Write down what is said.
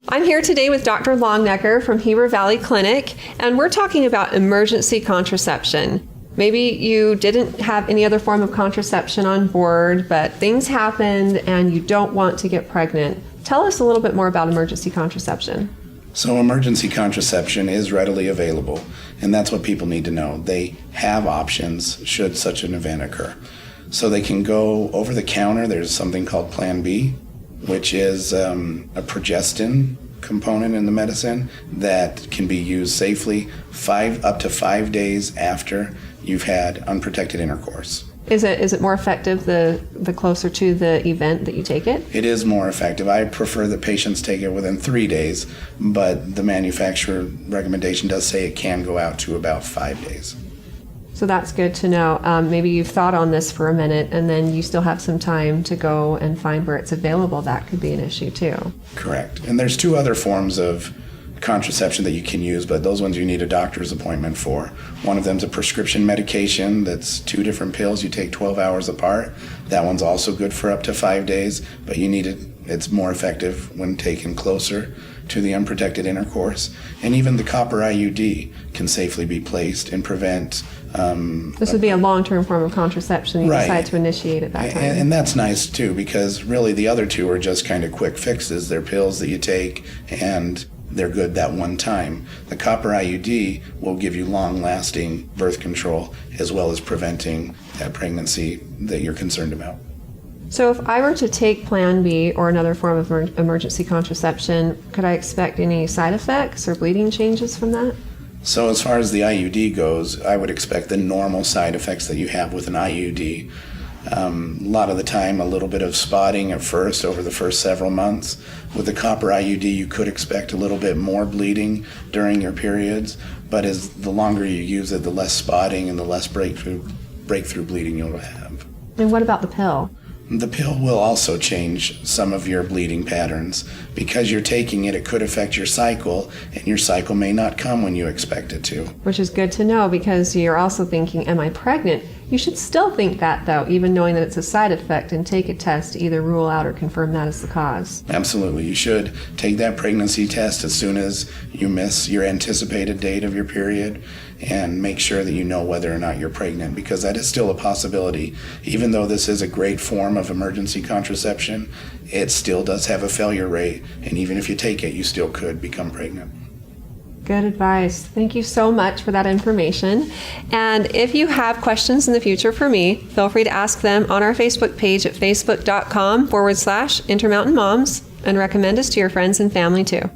I'm here today with Dr. Longenecker from Heber Valley Clinic, and we're talking about emergency contraception. Maybe you didn't have any other form of contraception on board, but things happened and you don't want to get pregnant. Tell us a little bit more about emergency contraception. So emergency contraception is readily available, and that's what people need to know. They have options should such an event occur. So they can go over the counter. There's something called Plan B, which is a progestin component in the medicine that can be used safely up to 5 days after you've had unprotected intercourse. Is it more effective the closer to the event that you take it? It is more effective. I prefer that patients take it within 3 days, but the manufacturer recommendation does say it can go out to about 5 days. So that's good to know. Maybe you've thought on this for a minute and then you still have some time to go and find where it's available. That could be an issue too. Correct. And there's 2 other forms of contraception that you can use, but those ones you need a doctor's appointment for. One of them is a prescription medication that's 2 different pills you take 12 hours apart. That one's also good for up to 5 days, but it's more effective when taken closer to the unprotected intercourse. And even the copper IUD can safely be placed and prevent this would be a long-term form of contraception. You right. decide to initiate at that time. And that's nice too, because really the other 2 are just kind of quick fixes. They're pills that you take and they're good that one time. The copper IUD will give you long-lasting birth control as well as preventing that pregnancy that you're concerned about. So if I were to take Plan B or another form of emergency contraception, could I expect any side effects or bleeding changes from that? So as far as the IUD goes, I would expect the normal side effects that you have with an IUD. A lot of the time, a little bit of spotting at first over the first several months. With the copper IUD, you could expect a little bit more bleeding during your periods, but as the longer you use it, the less spotting and the less breakthrough bleeding you'll have. And what about the pill? The pill will also change some of your bleeding patterns. Because you're taking it, it could affect your cycle, and your cycle may not come when you expect it to. Which is good to know, because you're also thinking, am I pregnant? You should still think that, though, even knowing that it's a side effect, and take a test to either rule out or confirm that as the cause. Absolutely. You should take that pregnancy test as soon as you miss your anticipated date of your period, and make sure that you know whether or not you're pregnant, because that is still a possibility. Even though this is a great form of emergency contraception, it still does have a failure rate, and even if you take it, you still could become pregnant. Good advice. Thank you so much for that information. And if you have questions in the future for me, feel free to ask them on our Facebook page at facebook.com/Intermountain Moms, and recommend us to your friends and family too.